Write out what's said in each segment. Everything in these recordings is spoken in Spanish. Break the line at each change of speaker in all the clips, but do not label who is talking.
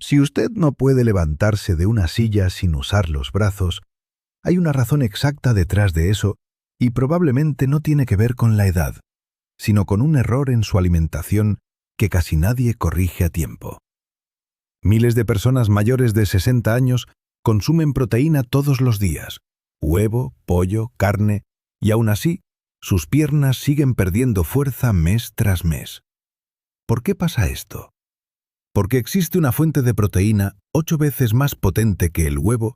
Si usted no puede levantarse de una silla sin usar los brazos, hay una razón exacta detrás de eso y probablemente no tiene que ver con la edad, sino con un error en su alimentación que casi nadie corrige a tiempo. Miles de personas mayores de 60 años consumen proteína todos los días, huevo, pollo, carne, y aún así, sus piernas siguen perdiendo fuerza mes tras mes. ¿Por qué pasa esto? Porque existe una fuente de proteína 8 veces más potente que el huevo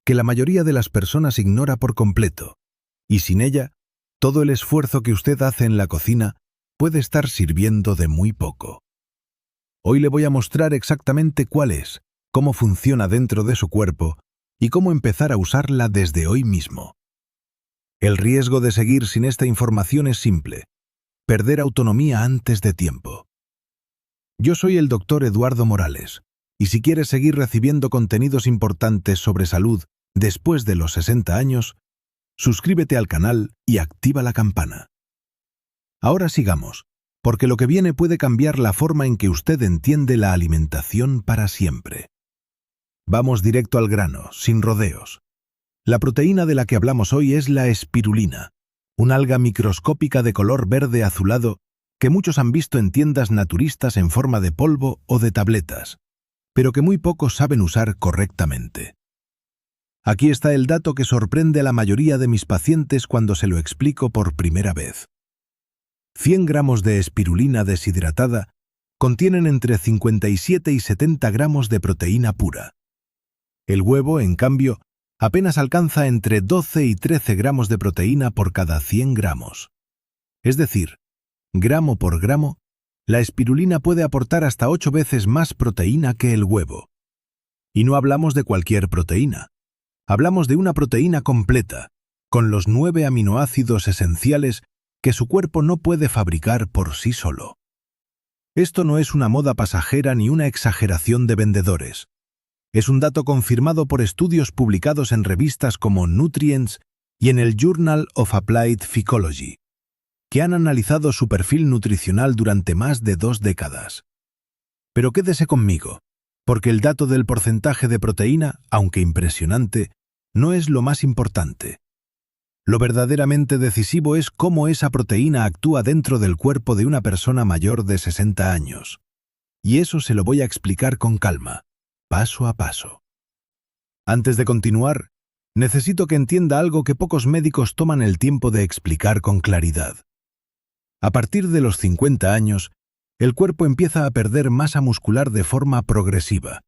que la mayoría de las personas ignora por completo, y sin ella, todo el esfuerzo que usted hace en la cocina puede estar sirviendo de muy poco. Hoy le voy a mostrar exactamente cuál es, cómo funciona dentro de su cuerpo y cómo empezar a usarla desde hoy mismo. El riesgo de seguir sin esta información es simple: perder autonomía antes de tiempo. Yo soy el Dr. Eduardo Morales, y si quieres seguir recibiendo contenidos importantes sobre salud después de los 60 años, suscríbete al canal y activa la campana. Ahora sigamos, porque lo que viene puede cambiar la forma en que usted entiende la alimentación para siempre. Vamos directo al grano, sin rodeos. La proteína de la que hablamos hoy es la espirulina, una alga microscópica de color verde azulado que muchos han visto en tiendas naturistas en forma de polvo o de tabletas, pero que muy pocos saben usar correctamente. Aquí está el dato que sorprende a la mayoría de mis pacientes cuando se lo explico por primera vez. 100 gramos de espirulina deshidratada contienen entre 57 y 70 gramos de proteína pura. El huevo, en cambio, apenas alcanza entre 12 y 13 gramos de proteína por cada 100 gramos. Es decir, gramo por gramo, la espirulina puede aportar hasta 8 veces más proteína que el huevo. Y no hablamos de cualquier proteína. Hablamos de una proteína completa, con los 9 aminoácidos esenciales que su cuerpo no puede fabricar por sí solo. Esto no es una moda pasajera ni una exageración de vendedores. Es un dato confirmado por estudios publicados en revistas como Nutrients y en el Journal of Applied Phycology, que han analizado su perfil nutricional durante más de 2 décadas. Pero quédese conmigo, porque el dato del porcentaje de proteína, aunque impresionante, no es lo más importante. Lo verdaderamente decisivo es cómo esa proteína actúa dentro del cuerpo de una persona mayor de 60 años. Y eso se lo voy a explicar con calma, paso a paso. Antes de continuar, necesito que entienda algo que pocos médicos toman el tiempo de explicar con claridad. A partir de los 50 años, el cuerpo empieza a perder masa muscular de forma progresiva,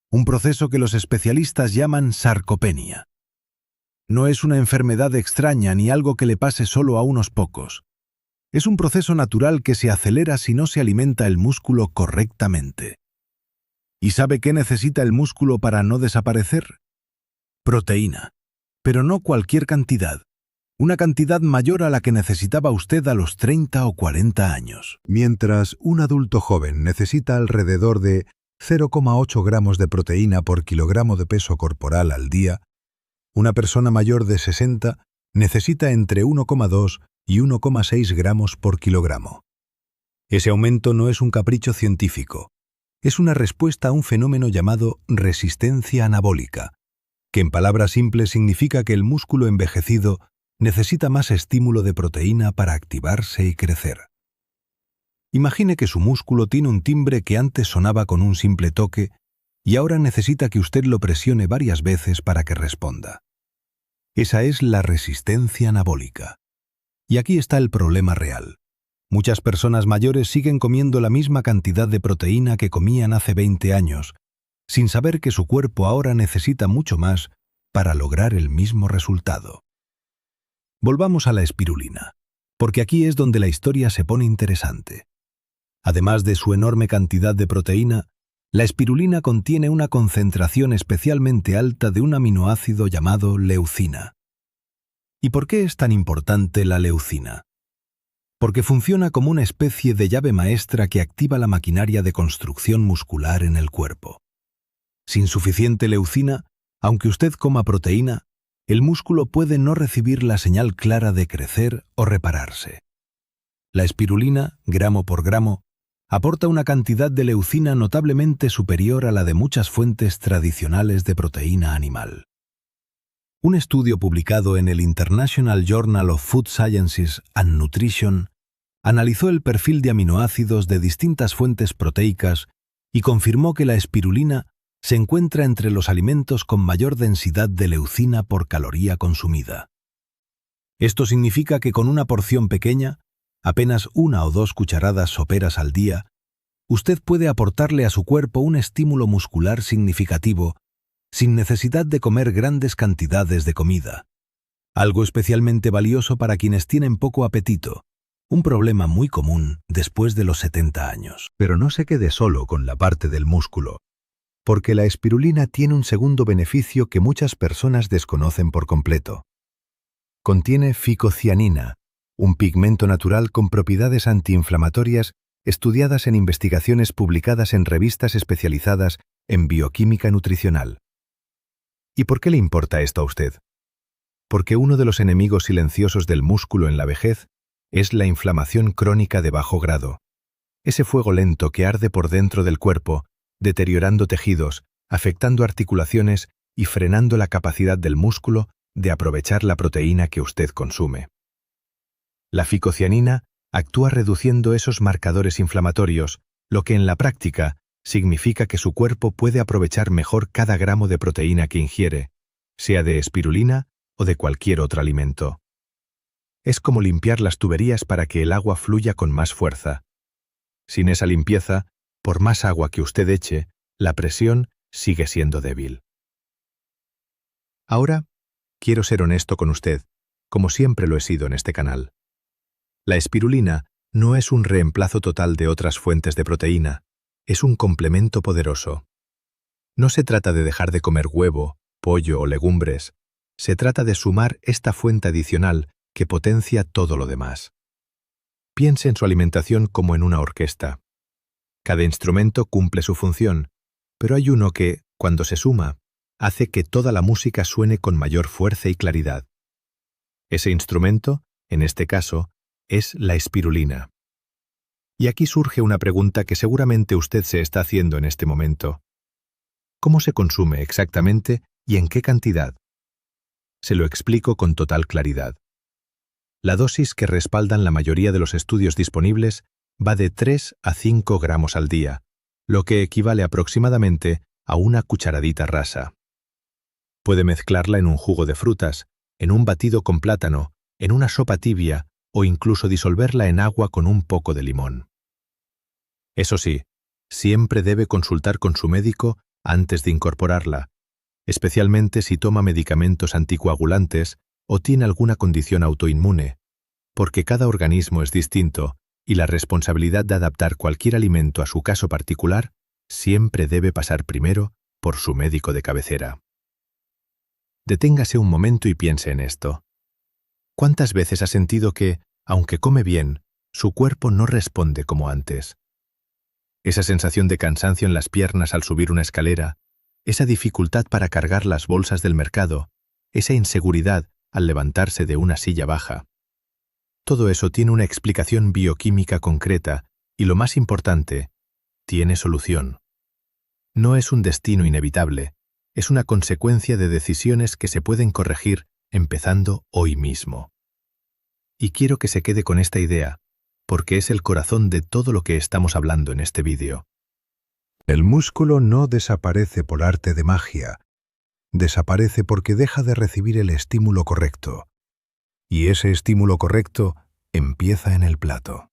un proceso que los especialistas llaman sarcopenia. No es una enfermedad extraña ni algo que le pase solo a unos pocos. Es un proceso natural que se acelera si no se alimenta el músculo correctamente. ¿Y sabe qué necesita el músculo para no desaparecer? Proteína, pero no cualquier cantidad. Una cantidad mayor a la que necesitaba usted a los 30 o 40 años. Mientras un adulto joven necesita alrededor de 0,8 gramos de proteína por kilogramo de peso corporal al día, una persona mayor de 60 necesita entre 1,2 y 1,6 gramos por kilogramo. Ese aumento no es un capricho científico, es una respuesta a un fenómeno llamado resistencia anabólica, que en palabras simples significa que el músculo envejecido necesita más estímulo de proteína para activarse y crecer. Imagine que su músculo tiene un timbre que antes sonaba con un simple toque y ahora necesita que usted lo presione varias veces para que responda. Esa es la resistencia anabólica. Y aquí está el problema real. Muchas personas mayores siguen comiendo la misma cantidad de proteína que comían hace 20 años, sin saber que su cuerpo ahora necesita mucho más para lograr el mismo resultado. Volvamos a la espirulina, porque aquí es donde la historia se pone interesante. Además de su enorme cantidad de proteína, la espirulina contiene una concentración especialmente alta de un aminoácido llamado leucina. ¿Y por qué es tan importante la leucina? Porque funciona como una especie de llave maestra que activa la maquinaria de construcción muscular en el cuerpo. Sin suficiente leucina, aunque usted coma proteína, el músculo puede no recibir la señal clara de crecer o repararse. La espirulina, gramo por gramo, aporta una cantidad de leucina notablemente superior a la de muchas fuentes tradicionales de proteína animal. Un estudio publicado en el International Journal of Food Sciences and Nutrition analizó el perfil de aminoácidos de distintas fuentes proteicas y confirmó que la espirulina se encuentra entre los alimentos con mayor densidad de leucina por caloría consumida. Esto significa que con una porción pequeña, apenas 1 o 2 cucharadas soperas al día, usted puede aportarle a su cuerpo un estímulo muscular significativo sin necesidad de comer grandes cantidades de comida. Algo especialmente valioso para quienes tienen poco apetito, un problema muy común después de los 70 años. Pero no se quede solo con la parte del músculo, porque la espirulina tiene un segundo beneficio que muchas personas desconocen por completo. Contiene ficocianina, un pigmento natural con propiedades antiinflamatorias estudiadas en investigaciones publicadas en revistas especializadas en bioquímica nutricional. ¿Y por qué le importa esto a usted? Porque uno de los enemigos silenciosos del músculo en la vejez es la inflamación crónica de bajo grado, ese fuego lento que arde por dentro del cuerpo, deteriorando tejidos, afectando articulaciones y frenando la capacidad del músculo de aprovechar la proteína que usted consume. La ficocianina actúa reduciendo esos marcadores inflamatorios, lo que en la práctica significa que su cuerpo puede aprovechar mejor cada gramo de proteína que ingiere, sea de espirulina o de cualquier otro alimento. Es como limpiar las tuberías para que el agua fluya con más fuerza. Sin esa limpieza, por más agua que usted eche, la presión sigue siendo débil. Ahora, quiero ser honesto con usted, como siempre lo he sido en este canal. La espirulina no es un reemplazo total de otras fuentes de proteína, es un complemento poderoso. No se trata de dejar de comer huevo, pollo o legumbres, se trata de sumar esta fuente adicional que potencia todo lo demás. Piense en su alimentación como en una orquesta. Cada instrumento cumple su función, pero hay uno que, cuando se suma, hace que toda la música suene con mayor fuerza y claridad. Ese instrumento, en este caso, es la espirulina. Y aquí surge una pregunta que seguramente usted se está haciendo en este momento. ¿Cómo se consume exactamente y en qué cantidad? Se lo explico con total claridad. La dosis que respaldan la mayoría de los estudios disponibles va de 3 a 5 gramos al día, lo que equivale aproximadamente a una cucharadita rasa. Puede mezclarla en un jugo de frutas, en un batido con plátano, en una sopa tibia o incluso disolverla en agua con un poco de limón. Eso sí, siempre debe consultar con su médico antes de incorporarla, especialmente si toma medicamentos anticoagulantes o tiene alguna condición autoinmune, porque cada organismo es distinto y la responsabilidad de adaptar cualquier alimento a su caso particular siempre debe pasar primero por su médico de cabecera. Deténgase un momento y piense en esto. ¿Cuántas veces ha sentido que, aunque come bien, su cuerpo no responde como antes? Esa sensación de cansancio en las piernas al subir una escalera, esa dificultad para cargar las bolsas del mercado, esa inseguridad al levantarse de una silla baja. Todo eso tiene una explicación bioquímica concreta y, lo más importante, tiene solución. No es un destino inevitable, es una consecuencia de decisiones que se pueden corregir empezando hoy mismo. Y quiero que se quede con esta idea, porque es el corazón de todo lo que estamos hablando en este vídeo. El músculo no desaparece por arte de magia, desaparece porque deja de recibir el estímulo correcto. Y ese estímulo correcto empieza en el plato.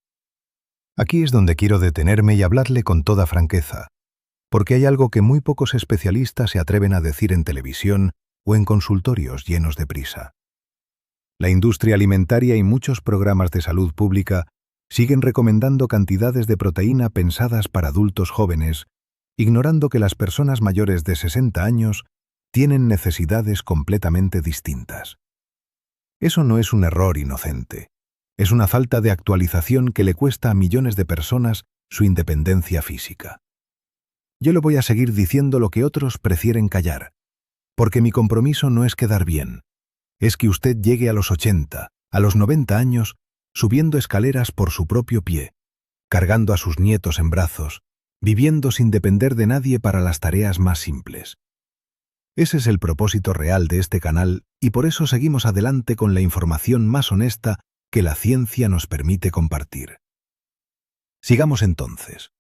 Aquí es donde quiero detenerme y hablarle con toda franqueza, porque hay algo que muy pocos especialistas se atreven a decir en televisión o en consultorios llenos de prisa. La industria alimentaria y muchos programas de salud pública siguen recomendando cantidades de proteína pensadas para adultos jóvenes, ignorando que las personas mayores de 60 años tienen necesidades completamente distintas. Eso no es un error inocente, es una falta de actualización que le cuesta a millones de personas su independencia física. Yo le voy a seguir diciendo lo que otros prefieren callar, porque mi compromiso no es quedar bien, es que usted llegue a los 80, a los 90 años, subiendo escaleras por su propio pie, cargando a sus nietos en brazos, viviendo sin depender de nadie para las tareas más simples. Ese es el propósito real de este canal y por eso seguimos adelante con la información más honesta que la ciencia nos permite compartir. Sigamos entonces,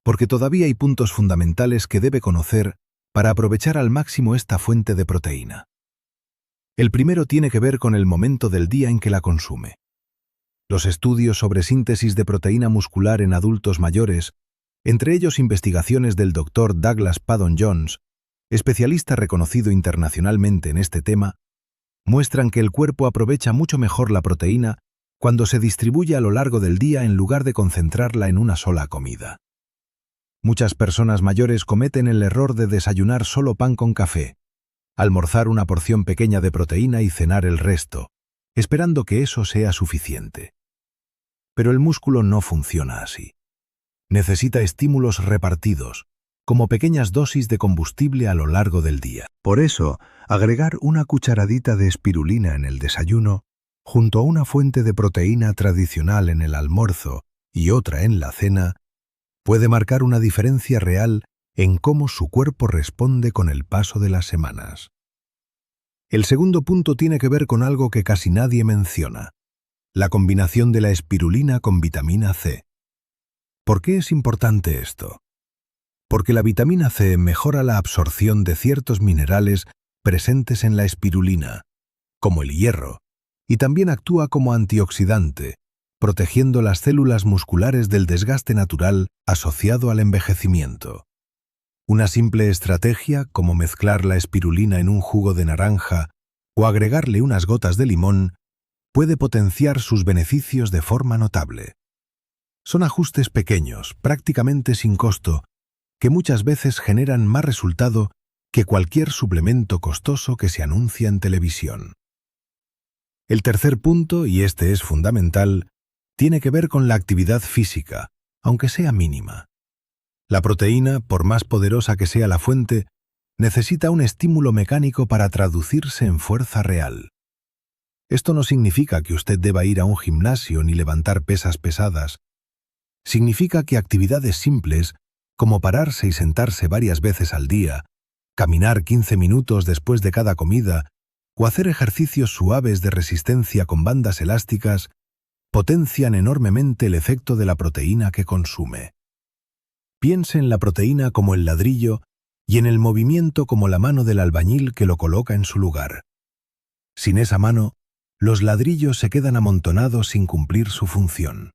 porque todavía hay puntos fundamentales que debe conocer para aprovechar al máximo esta fuente de proteína. El primero tiene que ver con el momento del día en que la consume. Los estudios sobre síntesis de proteína muscular en adultos mayores, entre ellos investigaciones del Dr. Douglas Paddon-Jones, especialista reconocido internacionalmente en este tema, muestran que el cuerpo aprovecha mucho mejor la proteína cuando se distribuye a lo largo del día en lugar de concentrarla en una sola comida. Muchas personas mayores cometen el error de desayunar solo pan con café, almorzar una porción pequeña de proteína y cenar el resto, esperando que eso sea suficiente. Pero el músculo no funciona así. Necesita estímulos repartidos, como pequeñas dosis de combustible a lo largo del día. Por eso, agregar una cucharadita de espirulina en el desayuno, junto a una fuente de proteína tradicional en el almuerzo y otra en la cena, puede marcar una diferencia real en cómo su cuerpo responde con el paso de las semanas. El segundo punto tiene que ver con algo que casi nadie menciona: la combinación de la espirulina con vitamina C. ¿Por qué es importante esto? Porque la vitamina C mejora la absorción de ciertos minerales presentes en la espirulina, como el hierro, y también actúa como antioxidante, protegiendo las células musculares del desgaste natural asociado al envejecimiento. Una simple estrategia, como mezclar la espirulina en un jugo de naranja o agregarle unas gotas de limón, puede potenciar sus beneficios de forma notable. Son ajustes pequeños, prácticamente sin costo, que muchas veces generan más resultado que cualquier suplemento costoso que se anuncia en televisión. El tercer punto, y este es fundamental, tiene que ver con la actividad física, aunque sea mínima. La proteína, por más poderosa que sea la fuente, necesita un estímulo mecánico para traducirse en fuerza real. Esto no significa que usted deba ir a un gimnasio ni levantar pesas pesadas. Significa que actividades simples, como pararse y sentarse varias veces al día, caminar 15 minutos después de cada comida o hacer ejercicios suaves de resistencia con bandas elásticas, potencian enormemente el efecto de la proteína que consume. Piense en la proteína como el ladrillo y en el movimiento como la mano del albañil que lo coloca en su lugar. Sin esa mano, los ladrillos se quedan amontonados sin cumplir su función.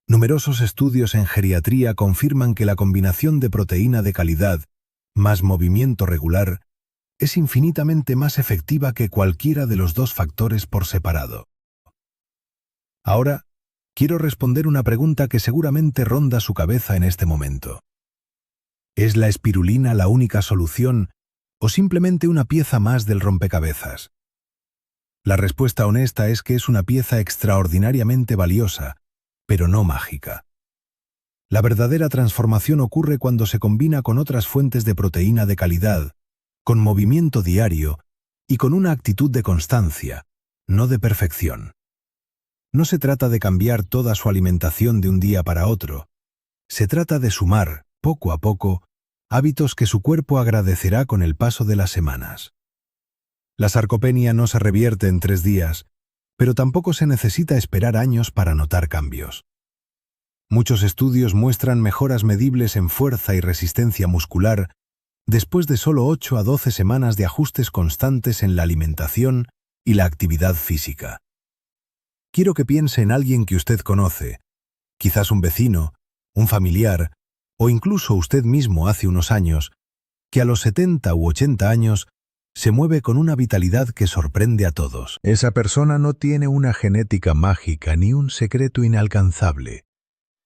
Numerosos estudios en geriatría confirman que la combinación de proteína de calidad más movimiento regular es infinitamente más efectiva que cualquiera de los dos factores por separado. Ahora, quiero responder una pregunta que seguramente ronda su cabeza en este momento. ¿Es la espirulina la única solución o simplemente una pieza más del rompecabezas? La respuesta honesta es que es una pieza extraordinariamente valiosa, pero no mágica. La verdadera transformación ocurre cuando se combina con otras fuentes de proteína de calidad, con movimiento diario y con una actitud de constancia, no de perfección. No se trata de cambiar toda su alimentación de un día para otro. Se trata de sumar, poco a poco, hábitos que su cuerpo agradecerá con el paso de las semanas. La sarcopenia no se revierte en 3 días, pero tampoco se necesita esperar años para notar cambios. Muchos estudios muestran mejoras medibles en fuerza y resistencia muscular después de solo 8 a 12 semanas de ajustes constantes en la alimentación y la actividad física. Quiero que piense en alguien que usted conoce, quizás un vecino, un familiar, o incluso usted mismo hace unos años, que a los 70 u 80 años se mueve con una vitalidad que sorprende a todos. Esa persona no tiene una genética mágica ni un secreto inalcanzable.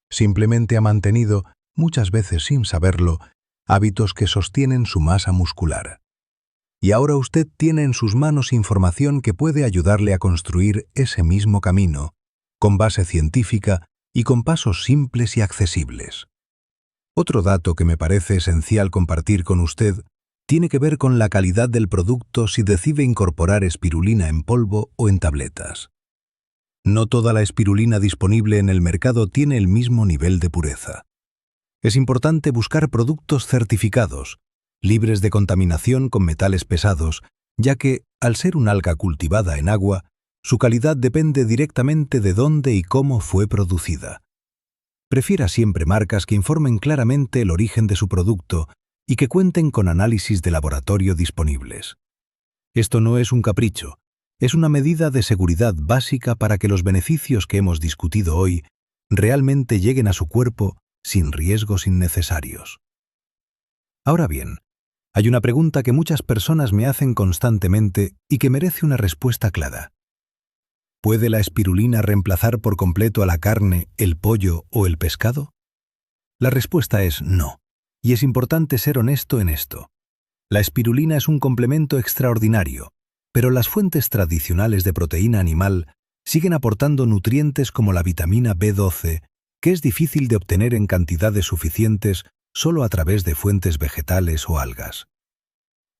Simplemente ha mantenido, muchas veces sin saberlo, hábitos que sostienen su masa muscular. Y ahora usted tiene en sus manos información que puede ayudarle a construir ese mismo camino, con base científica y con pasos simples y accesibles. Otro dato que me parece esencial compartir con usted tiene que ver con la calidad del producto si decide incorporar espirulina en polvo o en tabletas. No toda la espirulina disponible en el mercado tiene el mismo nivel de pureza. Es importante buscar productos certificados, libres de contaminación con metales pesados, ya que, al ser un alga cultivada en agua, su calidad depende directamente de dónde y cómo fue producida. Prefiera siempre marcas que informen claramente el origen de su producto y que cuenten con análisis de laboratorio disponibles. Esto no es un capricho, es una medida de seguridad básica para que los beneficios que hemos discutido hoy realmente lleguen a su cuerpo sin riesgos innecesarios. Ahora bien, hay una pregunta que muchas personas me hacen constantemente y que merece una respuesta clara. ¿Puede la espirulina reemplazar por completo a la carne, el pollo o el pescado? La respuesta es no, y es importante ser honesto en esto. La espirulina es un complemento extraordinario, pero las fuentes tradicionales de proteína animal siguen aportando nutrientes como la vitamina B12, que es difícil de obtener en cantidades suficientes solo a través de fuentes vegetales o algas.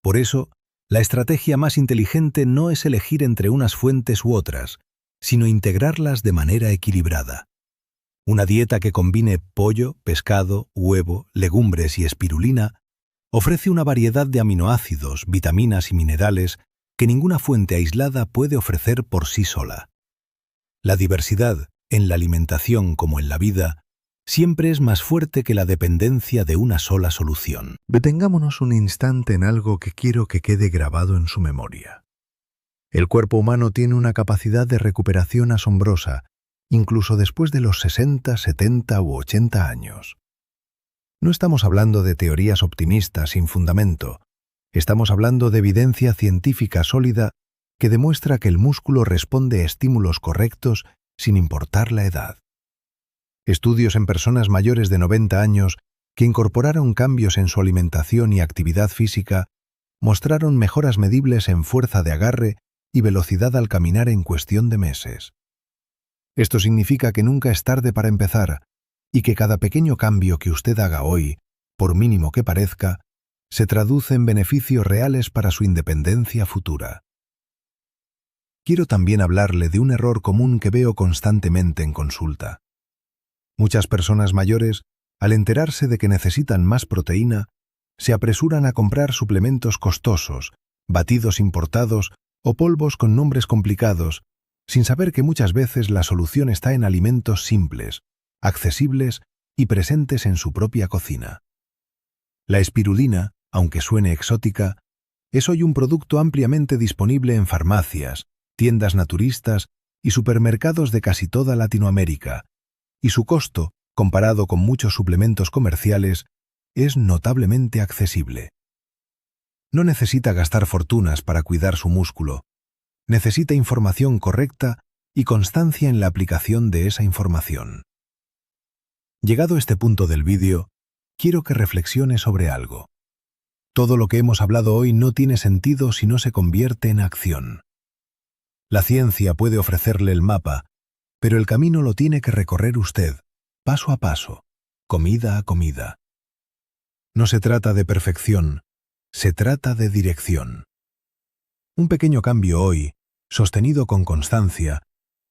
Por eso, la estrategia más inteligente no es elegir entre unas fuentes u otras, sino integrarlas de manera equilibrada. Una dieta que combine pollo, pescado, huevo, legumbres y espirulina ofrece una variedad de aminoácidos, vitaminas y minerales que ninguna fuente aislada puede ofrecer por sí sola. La diversidad, en la alimentación como en la vida, siempre es más fuerte que la dependencia de una sola solución. Detengámonos un instante en algo que quiero que quede grabado en su memoria. El cuerpo humano tiene una capacidad de recuperación asombrosa, incluso después de los 60, 70 u 80 años. No estamos hablando de teorías optimistas sin fundamento. Estamos hablando de evidencia científica sólida que demuestra que el músculo responde a estímulos correctos sin importar la edad. Estudios en personas mayores de 90 años que incorporaron cambios en su alimentación y actividad física mostraron mejoras medibles en fuerza de agarre y velocidad al caminar en cuestión de meses. Esto significa que nunca es tarde para empezar y que cada pequeño cambio que usted haga hoy, por mínimo que parezca, se traduce en beneficios reales para su independencia futura. Quiero también hablarle de un error común que veo constantemente en consulta. Muchas personas mayores, al enterarse de que necesitan más proteína, se apresuran a comprar suplementos costosos, batidos importados o polvos con nombres complicados, sin saber que muchas veces la solución está en alimentos simples, accesibles y presentes en su propia cocina. La espirulina, aunque suene exótica, es hoy un producto ampliamente disponible en farmacias, tiendas naturistas y supermercados de casi toda Latinoamérica, y su costo, comparado con muchos suplementos comerciales, es notablemente accesible. No necesita gastar fortunas para cuidar su músculo. Necesita información correcta y constancia en la aplicación de esa información. Llegado a este punto del vídeo, quiero que reflexione sobre algo. Todo lo que hemos hablado hoy no tiene sentido si no se convierte en acción. La ciencia puede ofrecerle el mapa, pero el camino lo tiene que recorrer usted, paso a paso, comida a comida. No se trata de perfección, se trata de dirección. Un pequeño cambio hoy, sostenido con constancia,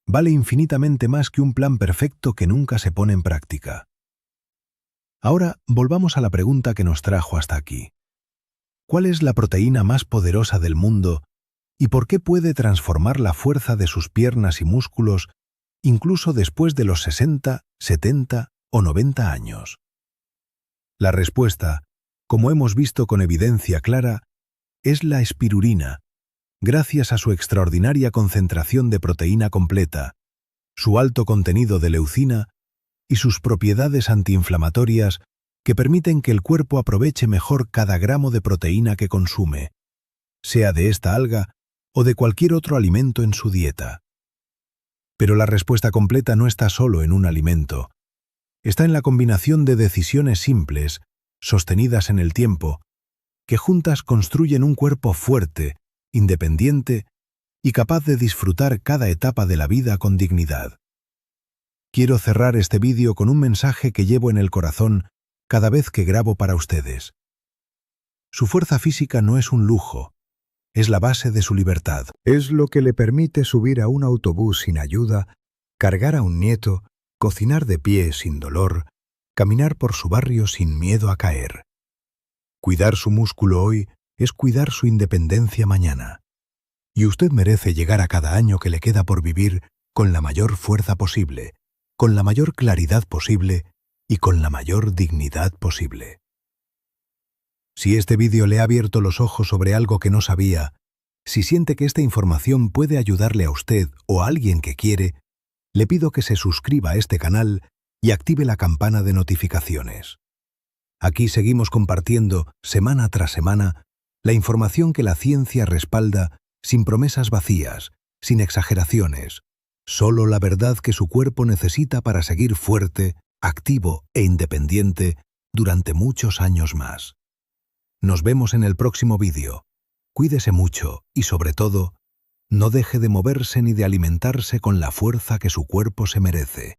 vale infinitamente más que un plan perfecto que nunca se pone en práctica. Ahora volvamos a la pregunta que nos trajo hasta aquí. ¿Cuál es la proteína más poderosa del mundo y por qué puede transformar la fuerza de sus piernas y músculos incluso después de los 60, 70 o 90 años? La respuesta, como hemos visto con evidencia clara, es la espirulina, gracias a su extraordinaria concentración de proteína completa, su alto contenido de leucina y sus propiedades antiinflamatorias que permiten que el cuerpo aproveche mejor cada gramo de proteína que consume, sea de esta alga o de cualquier otro alimento en su dieta. Pero la respuesta completa no está solo en un alimento. Está en la combinación de decisiones simples, sostenidas en el tiempo, que juntas construyen un cuerpo fuerte, independiente y capaz de disfrutar cada etapa de la vida con dignidad. Quiero cerrar este vídeo con un mensaje que llevo en el corazón cada vez que grabo para ustedes. Su fuerza física no es un lujo, es la base de su libertad. Es lo que le permite subir a un autobús sin ayuda cargar a un nieto, cocinar de pie sin dolor, caminar por su barrio sin miedo a caer. Cuidar su músculo hoy es cuidar su independencia mañana. Y usted merece llegar a cada año que le queda por vivir con la mayor fuerza posible, con la mayor claridad posible y con la mayor dignidad posible. Si este vídeo le ha abierto los ojos sobre algo que no sabía, si siente que esta información puede ayudarle a usted o a alguien que quiere, le pido que se suscriba a este canal y active la campana de notificaciones. Aquí seguimos compartiendo, semana tras semana, la información que la ciencia respalda sin promesas vacías, sin exageraciones, solo la verdad que su cuerpo necesita para seguir fuerte, activo e independiente durante muchos años más. Nos vemos en el próximo vídeo. Cuídese mucho y, sobre todo, no deje de moverse ni de alimentarse con la fuerza que su cuerpo se merece.